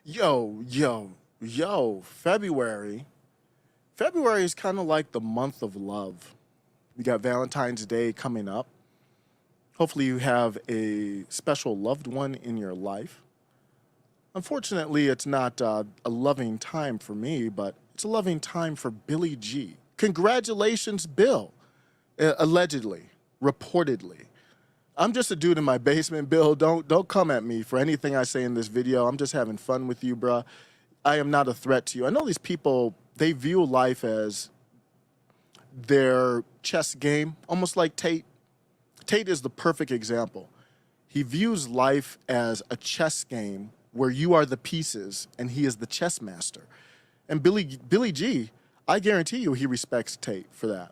Yo, February. February is kind of like the month of love. We got Valentine's Day coming up. Hopefully, you have a special loved one in your life. Unfortunately, it's not a loving time for me, but it's a loving time for Billy G. Congratulations, Bill. Allegedly, reportedly. I'm just a dude in my basement, Bill. Don't come at me for anything I say in this video. I'm just having fun with you, bruh. I am not a threat to you. I know these people, they view life as their chess game, almost like Tate. Tate is the perfect example. He views life as a chess game where you are the pieces and he is the chess master. And Billy G, I guarantee you he respects Tate for that.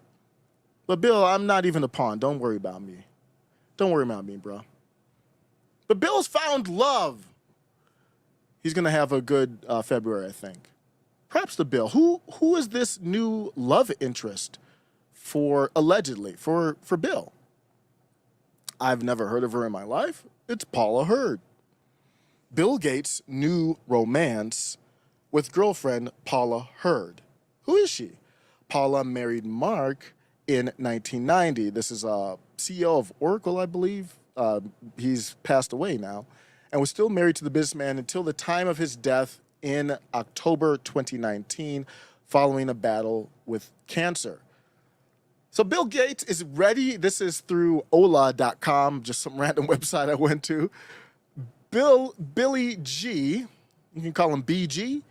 But Bill, I'm not even a pawn. Don't worry about me. Don't worry about me, bro. But Bill's found love. He's going to have a good February, I think. Perhaps the Bill. Who is this new love interest for, allegedly, for Bill? I've never heard of her in my life. It's Paula Hurd. Bill Gates' new romance with girlfriend Paula Hurd. Who is she? Paula married Mark in 1990. This is a CEO of Oracle, I believe. He's passed away now, and was still married to the businessman until the time of his death in October 2019, following a battle with cancer. So Bill Gates is ready. This is through Ola.com, just some random website I went to. Billy G, you can call him BG,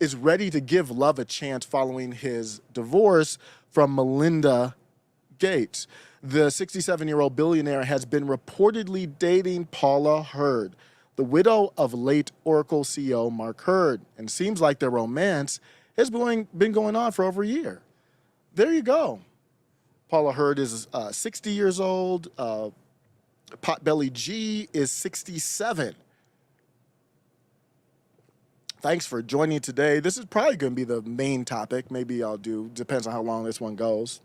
is ready to give love a chance following his divorce from Melinda Gates. The 67-year-old billionaire has been reportedly dating Paula Hurd, the widow of late Oracle CEO Mark Hurd, and seems like their romance has been going on for over a year. There you go. Paula Hurd is 60 years old. Potbelly G is 67. Thanks for joining today. This is probably going to be the main topic. Maybe I'll do, depends on how long this one goes.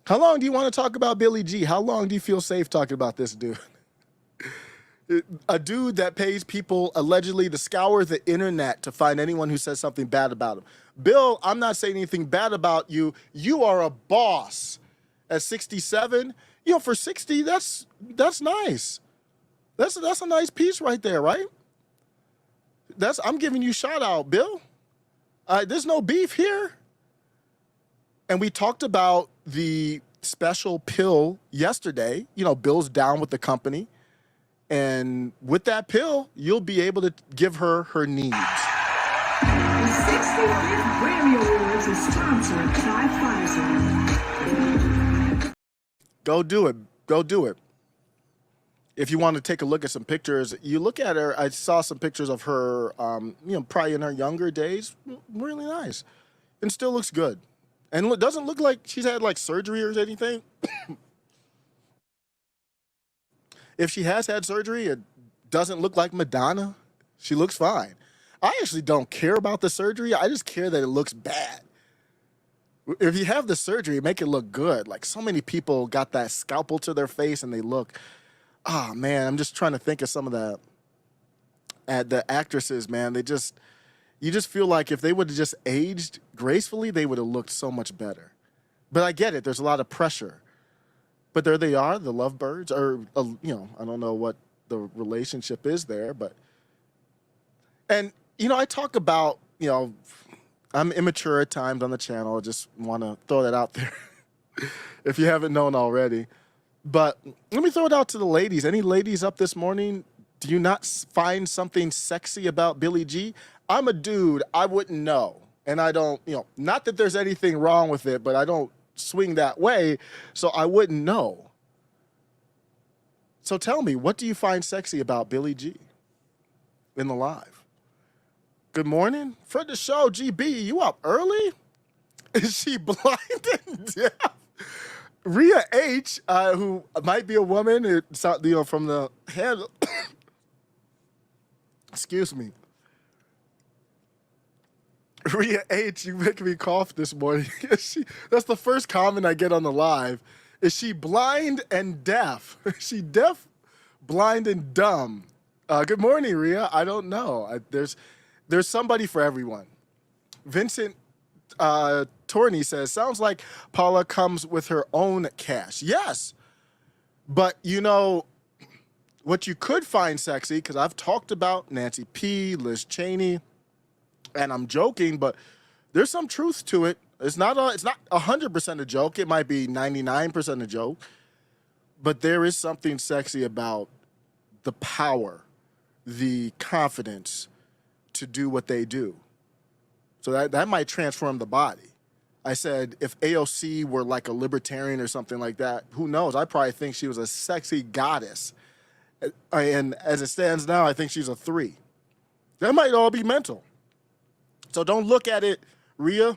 How long do you want to talk about Billy G? How long do you feel safe talking about this dude? A dude that pays people allegedly to scour the internet to find anyone who says something bad about him. Bill, I'm not saying anything bad about you. You are a boss. At 67, you know, for 60, that's nice. That's a nice piece right there, right? I'm giving you shout out, Bill. There's no beef here. And we talked about the special pill yesterday. You know, Bill's down with the company. And with that pill, you'll be able to give her her needs. The 65th Grammy Awards is sponsored by Pfizer. Go do it. Go do it. If you want to take a look at some pictures, you look at her. I saw some pictures of her, probably in her younger days. Really nice. And still looks good. And it doesn't look like she's had like surgery or anything. If she has had surgery, it doesn't look like Madonna. She looks fine. I actually don't care about the surgery. I just care that it looks bad. If you have the surgery, make it look good. Like so many people got that scalpel to their face and they look, oh man, I'm just trying to think of some of the actresses, man. You just feel like if they would have just aged gracefully, they would have looked so much better. But I get it. There's a lot of pressure. But there they are, the lovebirds, or, I don't know what the relationship is there, but, and, I talk about, I'm immature at times on the channel. I just want to throw that out there if you haven't known already. But let me throw it out to the ladies. Any ladies up this morning? Do you not find something sexy about Billy G? I'm a dude. I wouldn't know. And I don't, not that there's anything wrong with it, but I don't swing that way, so I wouldn't know. So tell me, what do you find sexy about Billy G in the live? Good morning. Friend of the show, GB, you up early? Is she blind and deaf? Rhea H, who might be a woman, from the handle. Excuse me. Rhea H, you making me cough this morning. That's the first comment I get on the live. Is she blind and deaf? Is she deaf, blind, and dumb? Good morning, Rhea. I don't know. There's somebody for everyone. Vincent Torney says, sounds like Paula comes with her own cash. Yes, but what you could find sexy, because I've talked about Nancy P, Liz Cheney, and I'm joking, but there's some truth to it. It's not 100% a joke. It might be 99% a joke, but there is something sexy about the power, the confidence to do what they do. So that might transform the body. I said if AOC were like a libertarian or something like that, who knows? I probably think she was a sexy goddess. And as it stands now, I think she's a 3. That might all be mental. So don't look at it, Rhea.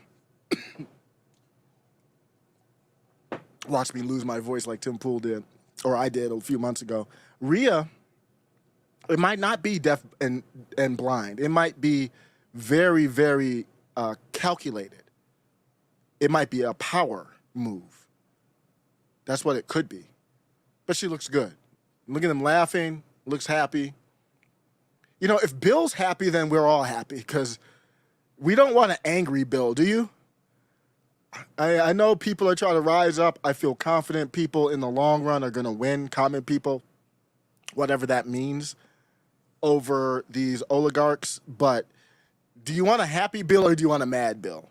Watch me lose my voice like Tim Pool did, or I did a few months ago. Rhea, it might not be deaf and blind. It might be very, very calculated. It might be a power move. That's what it could be. But she looks good. Look at him laughing, looks happy. If Bill's happy, then we're all happy, because we don't want an angry Bill, do you? I know people are trying to rise up. I feel confident people in the long run are going to win, common people, whatever that means, over these oligarchs. But do you want a happy Bill or do you want a mad Bill?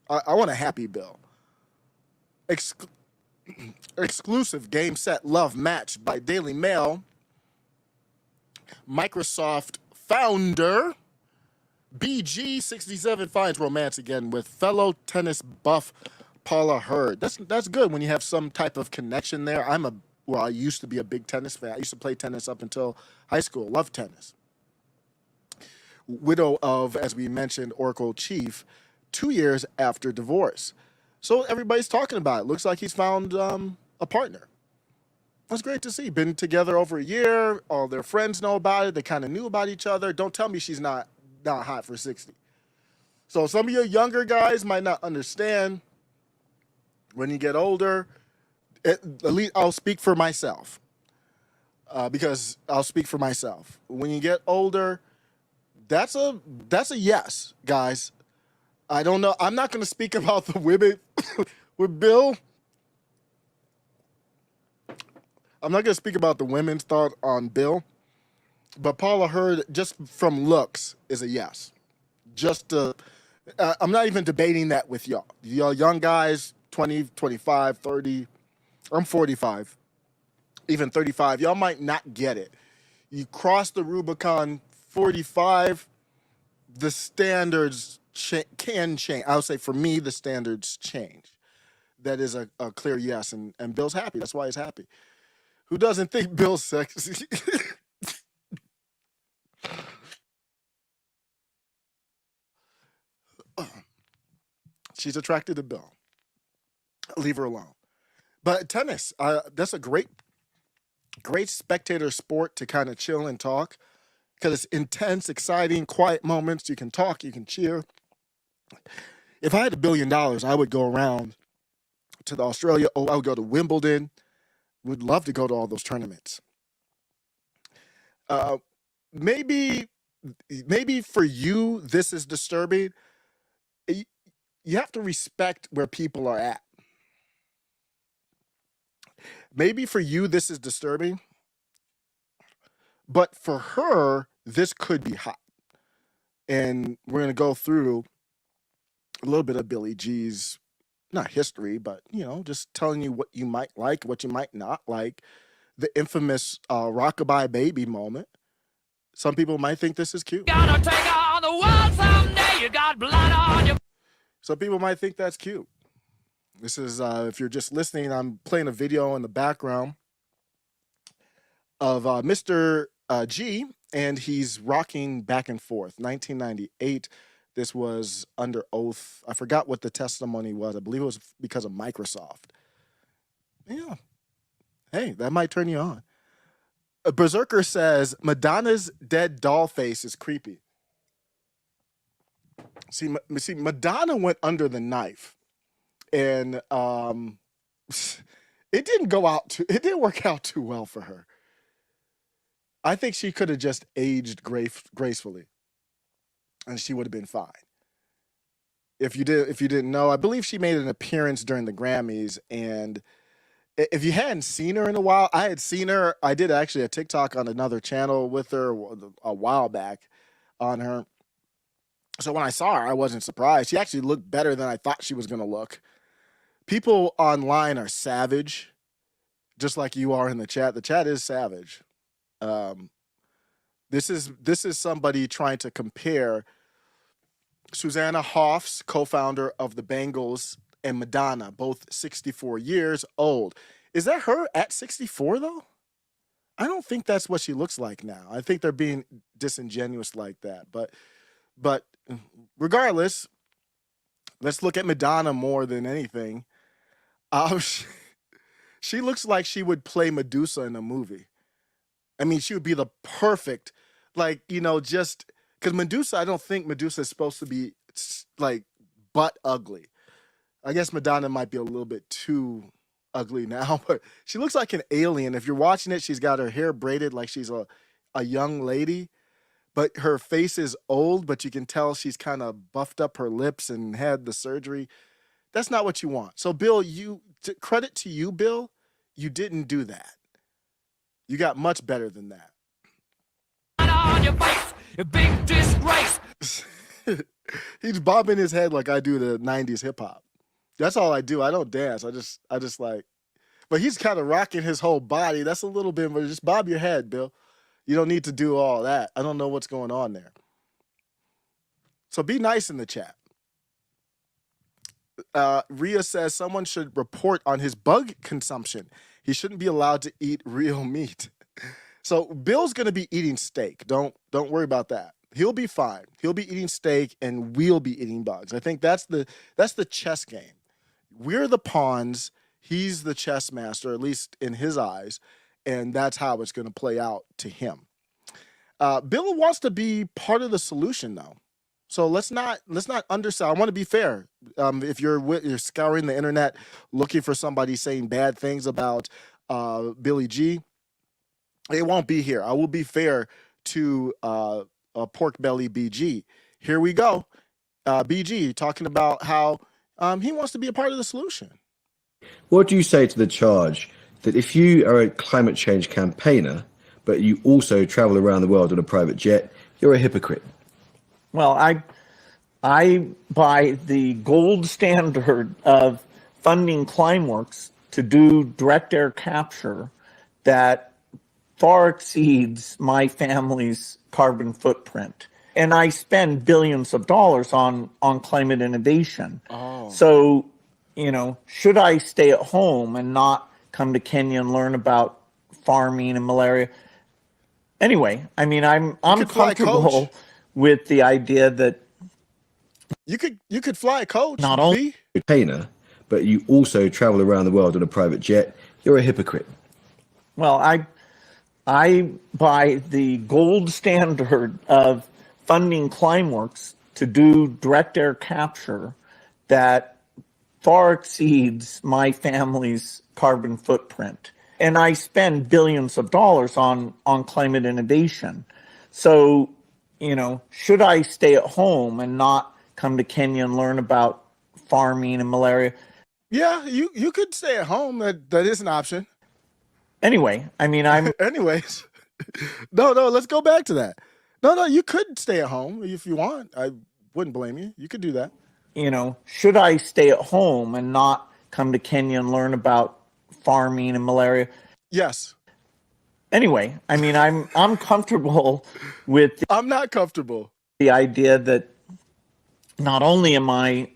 I want a happy Bill. Exclusive Game Set Love match by Daily Mail. Microsoft founder BG67 finds romance again with fellow tennis buff Paula Hurd. That's good when you have some type of connection there. I used to be a big tennis fan. I used to play tennis up until high school. Love tennis. Widow of, as we mentioned, Oracle chief, 2 years after divorce. So everybody's talking about it. Looks like he's found a partner. That's great to see. Been together over a year. All their friends know about it. They kind of knew about each other. Don't tell me she's not hot for 60. So some of your younger guys might not understand. When you get older, at least I'll speak for myself. Because I'll speak for myself. When you get older, that's a yes, guys. I don't know. I'm not going to speak about the women with Bill. I'm not going to speak about the women's thought on Bill. But Paula Hurd, just from looks, is a yes. I'm not even debating that with y'all. Y'all young guys, 20, 25, 30. I'm 45. Even 35. Y'all might not get it. You cross the Rubicon 45, the standards can change. I would say for me, the standards change. That is a clear yes, and Bill's happy. That's why he's happy. Who doesn't think Bill's sexy? She's attracted to Bill. Leave her alone. But tennis, that's a great spectator sport to kind of chill and talk, because it's intense, exciting, quiet moments. You can talk, you can cheer. If I had $1 billion, I would go around to the Australia. I would go to Wimbledon. Would love to go to all those tournaments. Maybe for you, this is disturbing. You have to respect where people are at. Maybe for you, this is disturbing. But for her, this could be hot. And we're going to go through a little bit of Billie G's, not history, but, just telling you what you might like, what you might not like. The infamous rockabye baby moment. Some people might think this is cute. Gonna take on the world someday. You got blood on your... Some people might think that's cute. This is, if you're just listening, I'm playing a video in the background of Mr. G, and he's rocking back and forth. 1998, this was under oath. I forgot what the testimony was. I believe it was because of Microsoft. Yeah. Hey, that might turn you on. A Berserker says, Madonna's dead doll face is creepy. See, Madonna went under the knife, and it didn't work out too well for her. I think she could have just aged gracefully. and she would have been fine. If you didn't know, I believe she made an appearance during the Grammys, and if you hadn't seen her in a while, I had seen her. I did actually a TikTok on another channel with her a while back on her. So when I saw her, I wasn't surprised. She actually looked better than I thought she was going to look. People online are savage, just like you are in the chat. The chat is savage. This is somebody trying to compare Susanna Hoffs, co-founder of the Bengals, and Madonna, both 64 years old. Is that her at 64 though? I don't think that's what she looks like now. I think they're being disingenuous like that. But regardless, let's look at Madonna more than anything. She looks like she would play Medusa in a movie. I mean, she would be the perfect, like, just because Medusa, I don't think Medusa is supposed to be like butt ugly. I guess Madonna might be a little bit too ugly now, but she looks like an alien. If you're watching it, she's got her hair braided like she's a young lady, but her face is old, but you can tell she's kind of buffed up her lips and had the surgery. That's not what you want. So, Bill, credit to you, Bill, you didn't do that. You got much better than that. On your face, you big disgrace. He's bobbing his head like I do the 90s hip hop. That's all I do. I don't dance. I just like, but he's kind of rocking his whole body. That's a little bit, but just bob your head, Bill. You don't need to do all that. I don't know what's going on there. So be nice in the chat. Rhea says someone should report on his bug consumption. He shouldn't be allowed to eat real meat. So Bill's going to be eating steak. Don't worry about that. He'll be fine. He'll be eating steak and we'll be eating bugs. I think that's the chess game. We're the pawns. He's the chess master, at least in his eyes, and that's how it's going to play out to him. Bill wants to be part of the solution, though. So let's not undersell. I want to be fair. If you're scouring the internet looking for somebody saying bad things about Billy G, it won't be here. I will be fair to Pork Belly BG. Here we go. BG talking about how he wants to be a part of the solution. What do you say to the charge that if you are a climate change campaigner, but you also travel around the world on a private jet, you're a hypocrite? Well, I by the gold standard of funding Climeworks to do direct air capture that far exceeds my family's carbon footprint. And I spend billions of dollars on climate innovation. Oh. So, should I stay at home and not come to Kenya and learn about farming and malaria? Anyway, I mean, I'm comfortable with the idea that you could fly a coach. Not only container, but you also travel around the world on a private jet. You're a hypocrite. Well, I by the gold standard of funding Climeworks to do direct air capture that far exceeds my family's carbon footprint. And I spend billions of dollars on climate innovation. So, should I stay at home and not come to Kenya and learn about farming and malaria? Yeah, you could stay at home. That is an option. Anyway, I mean, Anyways, no, let's go back to that. No, you could stay at home if you want. I wouldn't blame you. You could do that. Should I stay at home and not come to Kenya and learn about farming and malaria? Yes. Anyway, I mean, I'm comfortable with. I'm not comfortable. The idea that not only am I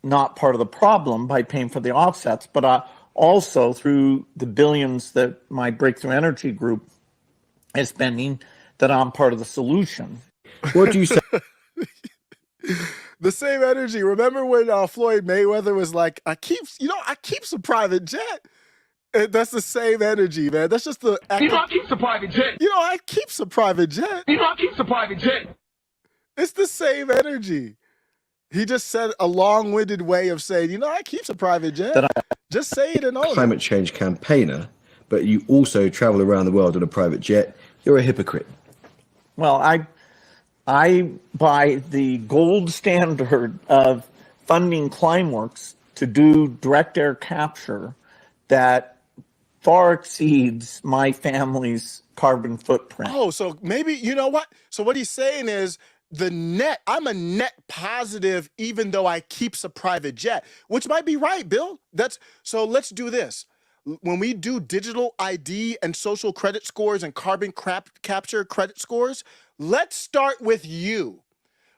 not part of the problem by paying for the offsets, but also through the billions that my Breakthrough Energy group is spending, that I'm part of the solution. What do you say? The same energy. Remember when Floyd Mayweather was like, I keep some private jet. And that's the same energy, man. That's just the act. I keep a private jet. I keep some private jet. I keep a private jet. It's the same energy. He just said a long-winded way of saying, I keep some private jet. Just say it and own it. Climate change campaigner, but you also travel around the world on a private jet. You're a hypocrite. Well, I buy the gold standard of funding Climeworks to do direct air capture that far exceeds my family's carbon footprint. Oh, so maybe, you know what? So what he's saying is I'm a net positive even though I keeps a private jet, which might be right, Bill. So let's do this. When we do digital ID and social credit scores and carbon capture credit scores, let's start with you.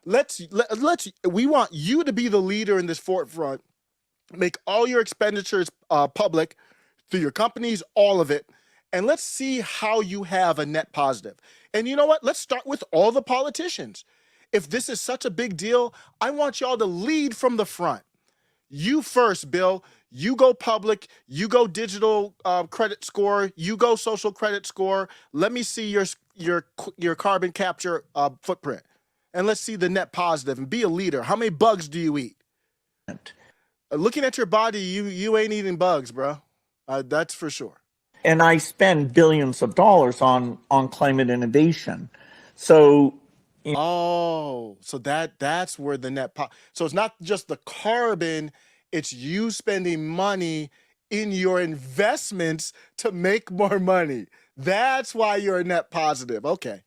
We want you to be the leader in this forefront. Make all your expenditures public through your companies, all of it. And let's see how you have a net positive. And you know what? Let's start with all the politicians. If this is such a big deal, I want y'all to lead from the front. You first, Bill. You go public. You go digital credit score. You go social credit score. Let me see your carbon capture footprint. And let's see the net positive and be a leader. How many bugs do you eat? Looking at your body, you ain't eating bugs, bro. That's for sure. And I spend billions of dollars on climate innovation. So so that's where the net so it's not just the carbon, it's you spending money in your investments to make more money. That's why you're a net positive. Okay.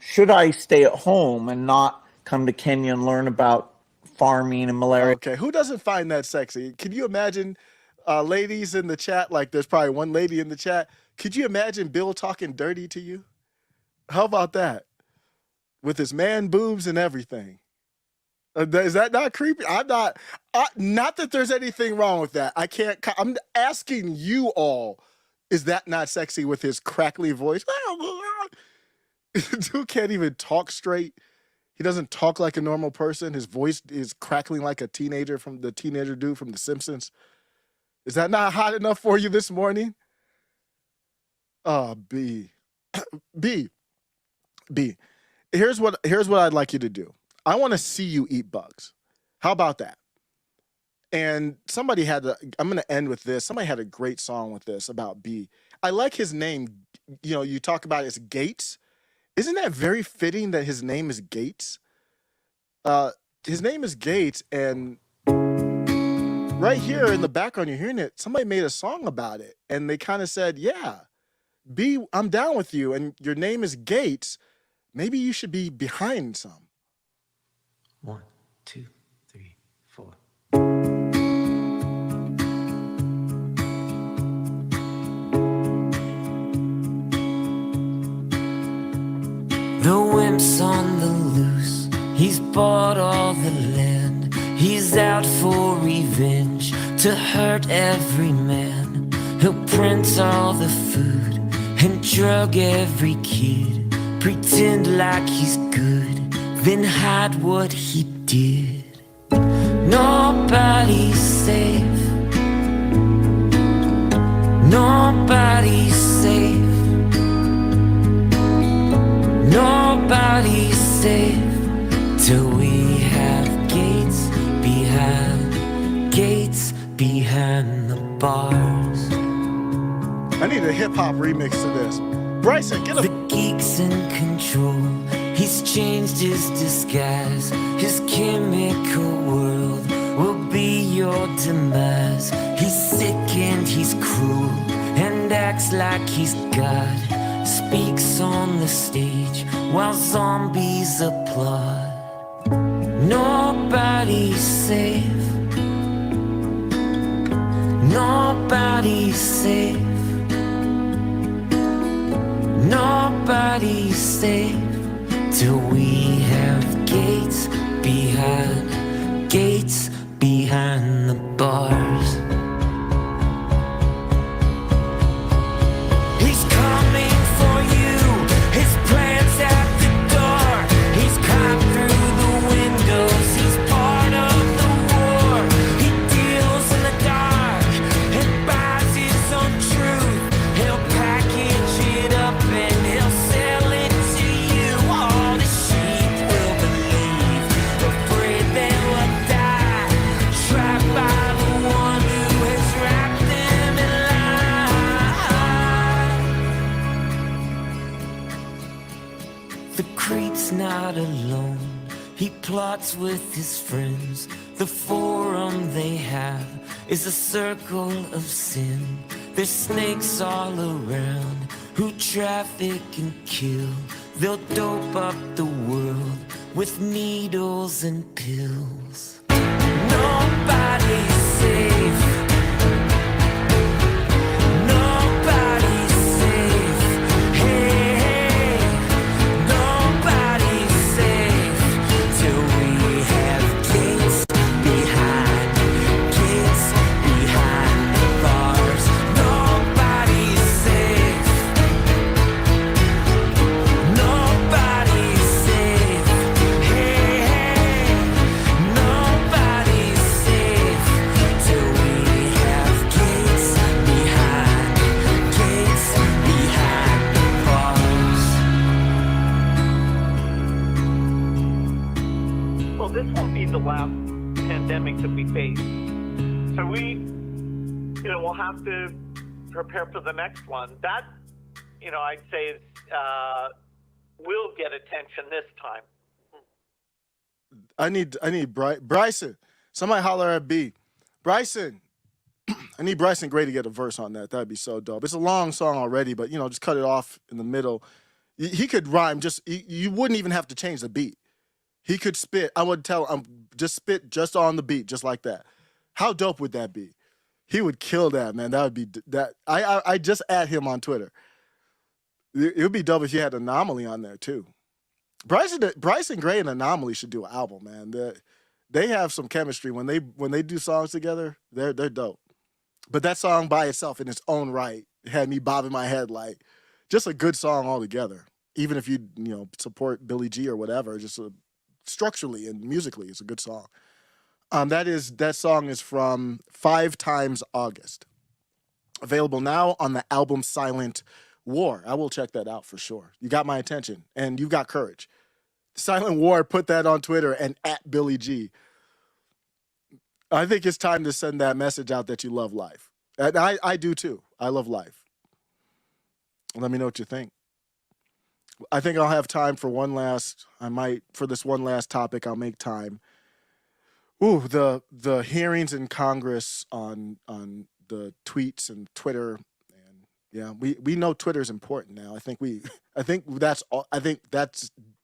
Should I stay at home and not come to Kenya and learn about farming and malaria? Okay, who doesn't find that sexy? Can you imagine ladies in the chat? Like there's probably one lady in the chat. Could you imagine Bill talking dirty to you? How about that? With his man boobs and everything. Is that not creepy? Not that there's anything wrong with that. I'm asking you all, is that not sexy with his crackly voice? Dude can't even talk straight. He doesn't talk like a normal person. His voice is crackling like a teenager from the teenager dude from The Simpsons. Is that not hot enough for you this morning? B. Here's what I'd like you to do. I want to see you eat bugs. How about that? And I'm going to end with this. Somebody had a great song with this about B. I like his name. You talk about it as Gates. Isn't that very fitting that his name is Gates? His name is Gates, and right here in the background, you're hearing it. Somebody made a song about it, and they kind of said, yeah, B, I'm down with you, and your name is Gates. Maybe you should be behind some. 1, 2, 3, 4. The wimp's on the loose. He's bought all the land. He's out for revenge to hurt every man. He'll print all the food and drug every kid. Pretend like he's good, then hide what he did. Nobody's safe. Nobody's safe. Nobody's safe till we have gates behind the bars. I need a hip-hop remix to this. Bryson, get The geek's in control. He's changed his disguise. His chemical world will be your demise. He's sick and he's cruel and acts like he's God. Speaks on the stage while zombies applaud. Nobody's safe. Nobody's safe. Nobody's safe till we have gates behind the bars. He's coming for you. His plans at the door. He's climbed through the windows. He's part of the war. He deals in the dark and buys his own truth. He'll package it up and he'll sell it to you. All the sheep will believe, afraid they will die. Trapped by the one The creep's not alone. He plots with his friends. The forum they have is a circle of sin. There's snakes all around who traffic and kill. They'll dope up the world with needles and pills. Nobody's safe. Nobody's safe. Hey, hey. Nobody's safe till we have gates behind bars. Nobody's safe. Nobody's safe. Hey, hey. Nobody's safe till we have gates behind bars. Well, this won't be the last pandemic that we face. So we'll have to prepare for the next one. That, I'd say will get attention this time. I need Bryson. Somebody holler at B. Bryson. I need Bryson Gray to get a verse on that. That'd be so dope. It's a long song already, but just cut it off in the middle. He could rhyme. You wouldn't even have to change the beat. He could spit. I would tell him just spit just on the beat, just like that. How dope would that be? He would kill that, man. That would be that. I just add him on Twitter. It would be dope if you had Anomaly on there too. Bryson Gray and Anomaly should do an album, man. They have some chemistry when they do songs together. They're dope. But that song by itself in its own right had me bobbing my head like just a good song altogether. Even if you support Billy G or whatever, just structurally and musically, it's a good song. That song is from 5 Times August. Available now on the album Silent War. I will check that out for sure. You got my attention and you got courage. Silent War put that on Twitter and at Billy G. I think it's time to send that message out that you love life. And I do too. I love life. Let me know what you think. I think I'll have time for for this one last topic, I'll make time. Ooh, the hearings in Congress on the tweets and Twitter, and yeah, we know Twitter's important now. I think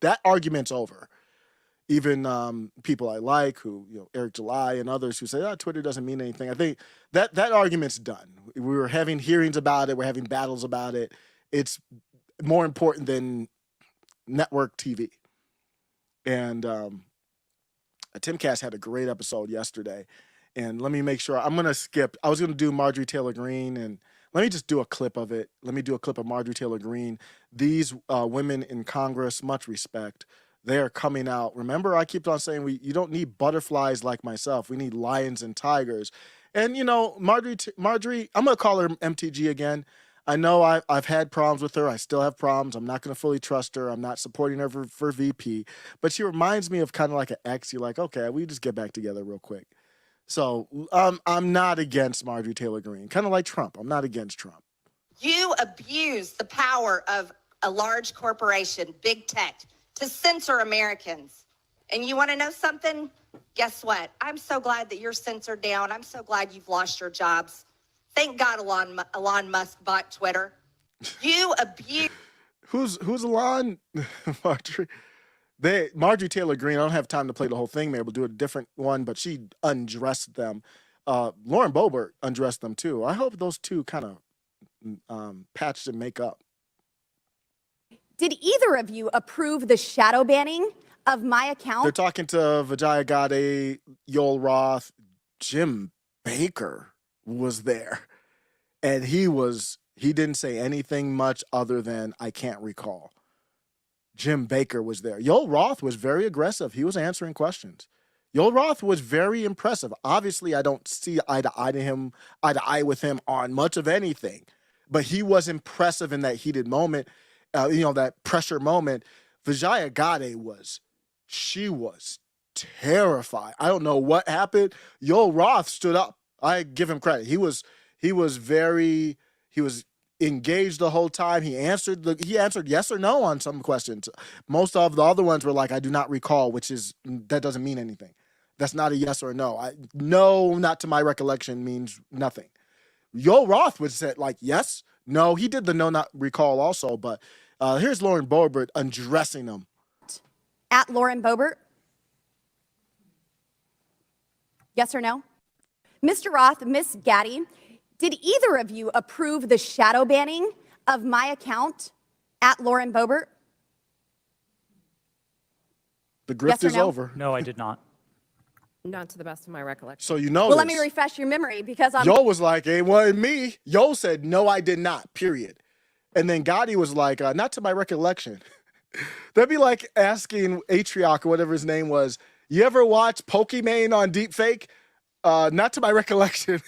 that argument's over. Even people I like, who Eric July and others who say, Twitter doesn't mean anything. I think that argument's done. We were having hearings about it. We're having battles about it. It's more important than network TV. And Timcast had a great episode yesterday. And let me make sure, I'm going to skip. I was going to do Marjorie Taylor Greene, and let me just do a clip of it. Let me do a clip of Marjorie Taylor Greene. These women in Congress, much respect. They are coming out. Remember, I keep on saying you don't need butterflies like myself. We need lions and tigers. And, Marjorie, I'm going to call her MTG again. I know I've had problems with her. I still have problems. I'm not going to fully trust her. I'm not supporting her for VP. But she reminds me of kind of like an ex. You're like, okay, we just get back together real quick. So I'm not against Marjorie Taylor Greene. Kind of like Trump. I'm not against Trump. You abuse the power of a large corporation, big tech, to censor Americans. And you want to know something? Guess what? I'm so glad that you're censored down. I'm so glad you've lost your jobs. Thank God Elon Musk bought Twitter. You abuse. Who's Elon? Marjorie Taylor Greene, I don't have time to play the whole thing. Maybe we'll do a different one, but she undressed them. Lauren Boebert undressed them too. I hope those two kind of patched and make up. Did either of you approve the shadow banning of my account? They're talking to Vijaya Gadde, Yoel Roth, Jim Baker was there. And he didn't say anything much other than I can't recall. Jim Baker was there. Yoel Roth was very aggressive. He was answering questions. Yoel Roth was very impressive. Obviously, I don't see eye to eye with him on much of anything, but he was impressive in that heated moment, that pressure moment. Vijaya Gadde was terrified. I don't know what happened. Yoel Roth stood up. I give him credit. He was engaged the whole time. He answered yes or no on some questions. Most of the other ones were like, I do not recall, that doesn't mean anything. That's not a yes or a no. No, not to my recollection means nothing. Yo Roth would say like yes, no. He did the no not recall also, but here's Lauren Boebert undressing him. At Lauren Boebert? Yes or no? Mr. Roth, Miss Gaddy, did either of you approve the shadow banning of my account at Lauren Boebert? The grift Yes or is no? over. No, I did not. Not to the best of my recollection. So you know. Well, let me refresh your memory because I'm. Yo was like, it wasn't me. Yo said, no, I did not, period. And then Gotti was like, not to my recollection. That'd be like asking Atrioc or whatever his name was, you ever watch Pokimane on Deepfake? Not to my recollection.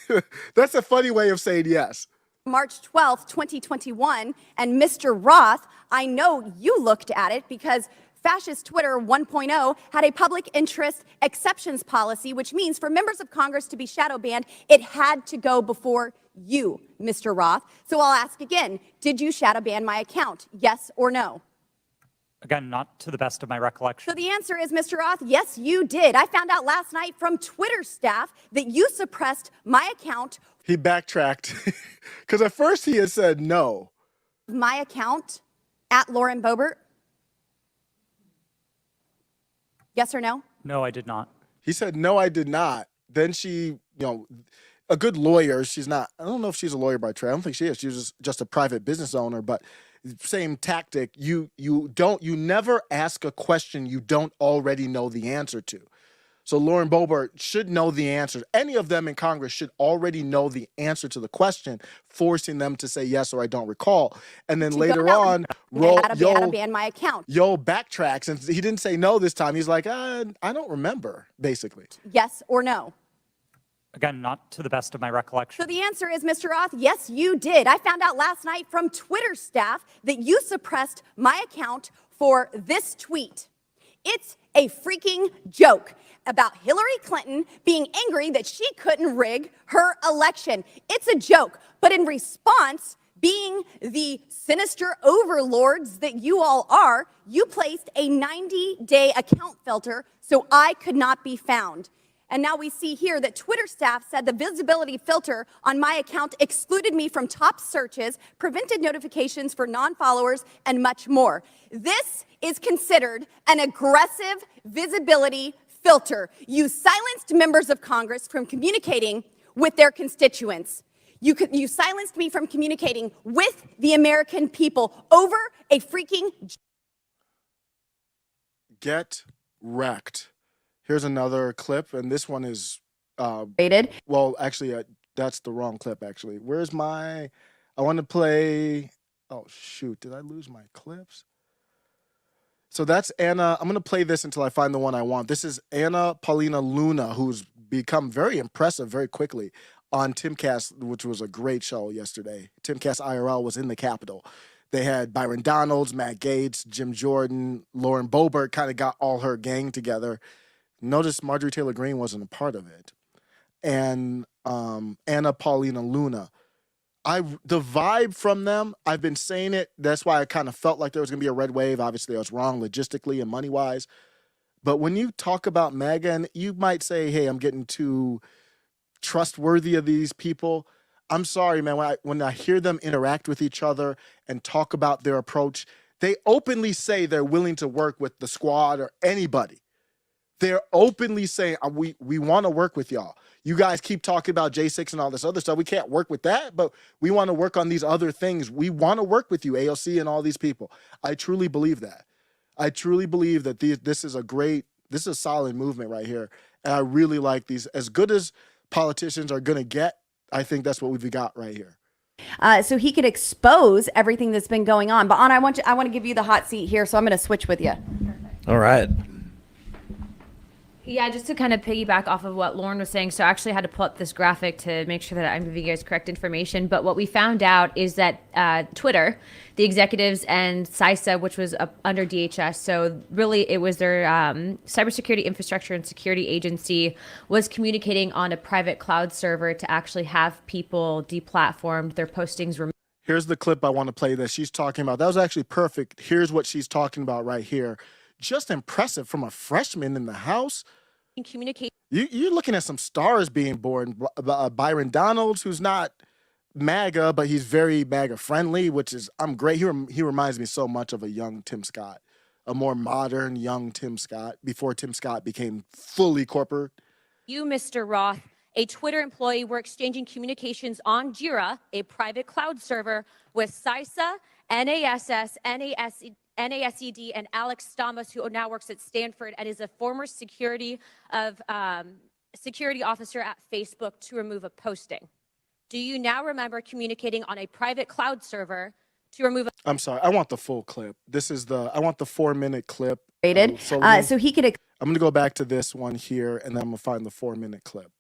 That's a funny way of saying yes. March 12th, 2021, and Mr. Roth, I know you looked at it because Fascist Twitter 1.0 had a public interest exceptions policy, which means for members of Congress to be shadow banned, it had to go before you, Mr. Roth. So I'll ask again, did you shadow ban my account? Yes or no? Again, not to the best of my recollection. So the answer is, Mr. Roth, yes, you did. I found out last night from Twitter staff that you suppressed my account. He backtracked because at first he had said no. My account at Lauren Boebert. Yes or no? No, I did not. He said, no, I did not. Then she, a good lawyer. She's not, I don't know if she's a lawyer by trade. I don't think she is. She's just a private business owner, but same tactic. You never ask a question you don't already know the answer to. So Lauren Boebert should know the answer. Any of them in Congress should already know the answer to the question, forcing them to say yes or I don't recall. And then later on, how to ban my account. Yo backtracks, and he didn't say no this time. He's like, I don't remember, basically. Yes or no? Again, not to the best of my recollection. So the answer is, Mr. Roth, yes, you did. I found out last night from Twitter staff that you suppressed my account for this tweet. It's a freaking joke about Hillary Clinton being angry that she couldn't rig her election. It's a joke. But in response, being the sinister overlords that you all are, you placed a 90-day account filter so I could not be found. And now we see here that Twitter staff said the visibility filter on my account excluded me from top searches, prevented notifications for non-followers, and much more. This is considered an aggressive visibility filter. You silenced members of Congress from communicating with their constituents. You silenced me from communicating with the American people over a freaking... Get wrecked. Here's another clip, and this one is rated. Well, actually, that's the wrong clip, actually. Where's my... I want to play... Oh, shoot. Did I lose my clips? So that's Anna. I'm going to play this until I find the one I want. This is Anna Paulina Luna, who's become very impressive very quickly on Timcast, which was a great show yesterday. Timcast IRL was in the Capitol. They had Byron Donalds, Matt Gaetz, Jim Jordan, Lauren Boebert kind of got all her gang together. Notice Marjorie Taylor Greene wasn't a part of it. And Anna Paulina Luna. The vibe from them, I've been saying it. That's why I kind of felt like there was going to be a red wave. Obviously, I was wrong logistically and money-wise. But when you talk about MAGA, and you might say, hey, I'm getting too trustworthy of these people. I'm sorry, man. When I hear them interact with each other and talk about their approach, they openly say they're willing to work with the squad or anybody. They're openly saying, we want to work with y'all. You guys keep talking about J6 and all this other stuff. We can't work with that, but we want to work on these other things. We want to work with you, AOC and all these people. I truly believe that. I truly believe that this is a solid movement right here. And I really like these. As good as politicians are going to get, I think that's what we've got right here. So he could expose everything that's been going on. But Anna, I want to give you the hot seat here, so I'm going to switch with you. All right. Yeah, just to kind of piggyback off of what Lauren was saying. So I actually had to pull up this graphic to make sure that I'm giving you guys correct information. But what we found out is that Twitter, the executives and CISA, which was under DHS, so really it was their cybersecurity infrastructure and security agency, was communicating on a private cloud server to actually have people deplatformed, their postings removed. Here's the clip I want to play that she's talking about. That was actually perfect. Here's what she's talking about right here. Just impressive from a freshman in the house. Communicate. You're looking at some stars being born. Byron Donalds, who's not MAGA, but he's very MAGA friendly, which is, I'm great. He reminds me so much of a young Tim Scott, a more modern young Tim Scott before Tim Scott became fully corporate. You, Mr. Roth, a Twitter employee, were exchanging communications on Jira, a private cloud server, with CISA, NASS, NASED, and Alex Stamos, who now works at Stanford and is a former security officer at Facebook, to remove a posting. Do you now remember communicating on a private cloud server to remove a... I'm sorry, I want the full clip. I want the 4-minute clip. So he could... I'm going to go back to this one here, and then I'm going to find the 4-minute clip.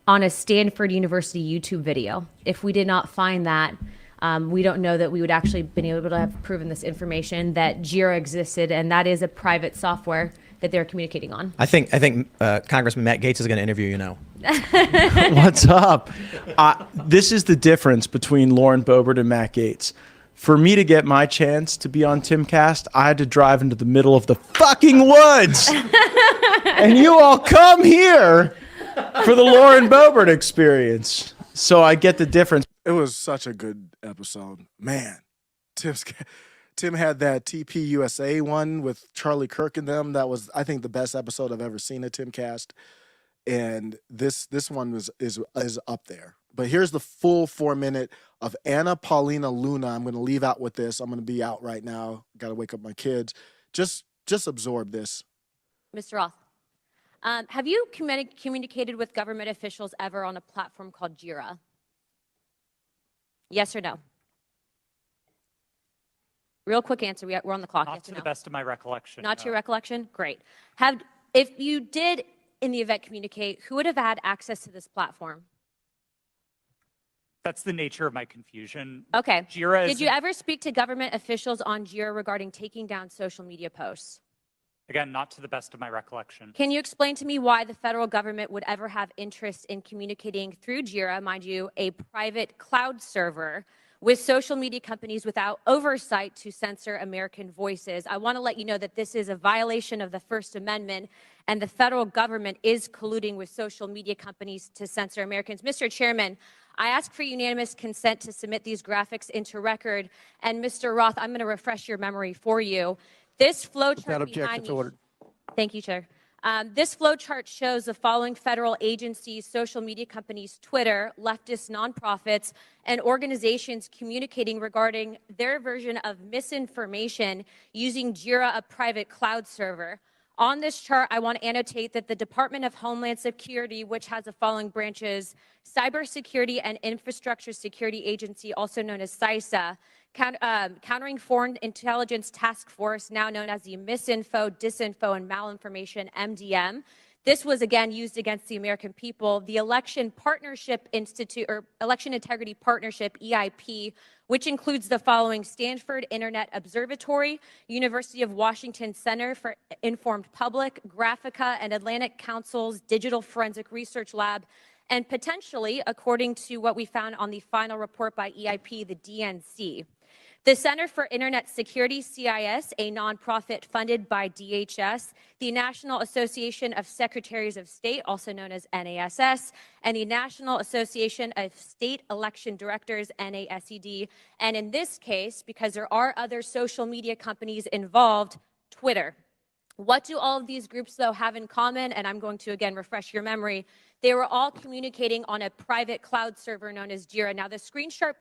On a Stanford University YouTube video. If we did not find that, we don't know that we would actually been able to have proven this information that Jira existed, and that is a private software that they're communicating on. I think Congressman Matt Gaetz is going to interview you now. What's up? This is the difference between Lauren Boebert and Matt Gaetz. For me to get my chance to be on Timcast, I had to drive into the middle of the fucking woods. And you all come here for the Lauren Boebert experience. So I get the difference. It was such a good episode. Man, Tim had that TP USA one with Charlie Kirk and them. That was, I think, the best episode I've ever seen at Timcast. And this one is up there. But here's the full 4-minute of Anna Paulina Luna. I'm going to leave out with this. I'm going to be out right now. Got to wake up my kids. Just absorb this. Mr. Roth, have you communicated with government officials ever on a platform called Jira? Yes or no? Real quick answer. We're on the clock. Not yes to or the no? best of my recollection. Not to no. your recollection? Great. If you did, in the event, communicate, who would have had access to this platform? That's the nature of my confusion. Okay. Jira Did you ever speak to government officials on Jira regarding taking down social media posts? Again, not to the best of my recollection. Can you explain to me why the federal government would ever have interest in communicating through Jira, mind you, a private cloud server, with social media companies without oversight to censor American voices? I want to let you know that this is a violation of the First Amendment, and the federal government is colluding with social media companies to censor Americans. Mr. Chairman, I ask for unanimous consent to submit these graphics into record. And Mr. Roth, I'm going to refresh your memory for you. This flowchart behind me. Thank you, Chair. This flowchart shows the following federal agencies, social media companies, Twitter, leftist nonprofits, and organizations communicating regarding their version of misinformation using Jira, a private cloud server. On this chart, I want to annotate that the Department of Homeland Security, which has the following branches: Cybersecurity and Infrastructure Security Agency, also known as CISA, Countering Foreign Intelligence Task Force, now known as the Misinfo, Disinfo, and Malinformation, MDM. This was again used against the American people. The Election Partnership Institute, or Election Integrity Partnership, EIP, which includes the following: Stanford Internet Observatory, University of Washington Center for Informed Public, Graphica, and Atlantic Council's Digital Forensic Research Lab, and potentially, according to what we found on the final report by EIP, the DNC. The Center for Internet Security, CIS, a nonprofit funded by DHS, the National Association of Secretaries of State, also known as NASS, and the National Association of State Election Directors, NASED, and in this case, because there are other social media companies involved, Twitter. What do all of these groups, though, have in common? And I'm going to, again, refresh your memory. They were all communicating on a private cloud server known as Jira. Now, the screenshot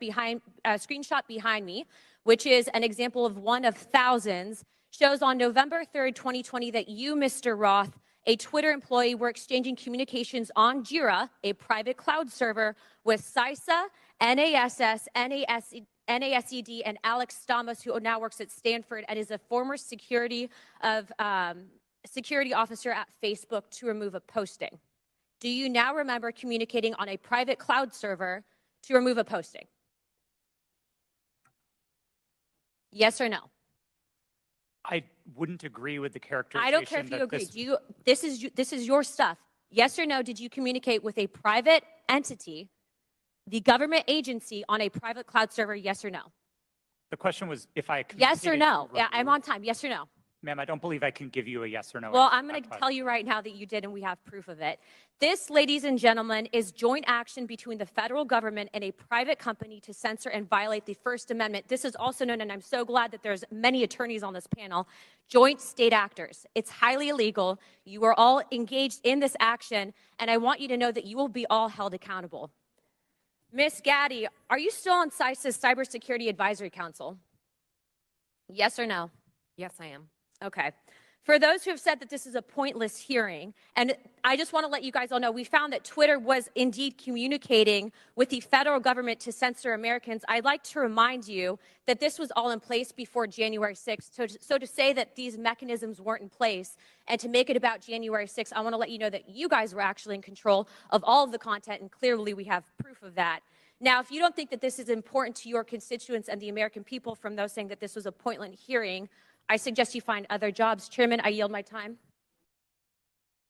behind me, which is an example of one of thousands, shows on November 3rd, 2020, that you, Mr. Roth, a Twitter employee, were exchanging communications on Jira, a private cloud server, with CISA, NASS, NASED, and Alex Stamos, who now works at Stanford and is a former security officer at Facebook, to remove a posting. Do you now remember communicating on a private cloud server to remove a posting? Yes or no? I wouldn't agree with the characterization. I don't care if you agree. This is your stuff. Yes or no, did you communicate with a private entity, the government agency, on a private cloud server, yes or no? The question was if I Yes or communicated no? to Yeah, I'm remove- on time. Yes or no? Ma'am, I don't believe I can give you a yes or no. Well, answer I'm to going that to tell question. you right now that you did, and we have proof of it. This, ladies and gentlemen, is joint action between the federal government and a private company to censor and violate the First Amendment. This is also known, and I'm so glad that there's many attorneys on this panel, joint state actors. It's highly illegal. You are all engaged in this action, and I want you to know that you will be all held accountable. Ms. Gaddy, are you still on CISA's Cybersecurity Advisory Council? Yes or no? Yes, I am. Okay. For those who have said that this is a pointless hearing, and I just want to let you guys all know, we found that Twitter was indeed communicating with the federal government to censor Americans. I'd like to remind you that this was all in place before January 6th. So to say that these mechanisms weren't in place and to make it about January 6th, I want to let you know that you guys were actually in control of all of the content, and clearly we have proof of that. Now, if you don't think that this is important to your constituents and the American people from those saying that this was a pointless hearing, I suggest you find other jobs. Chairman, I yield my time.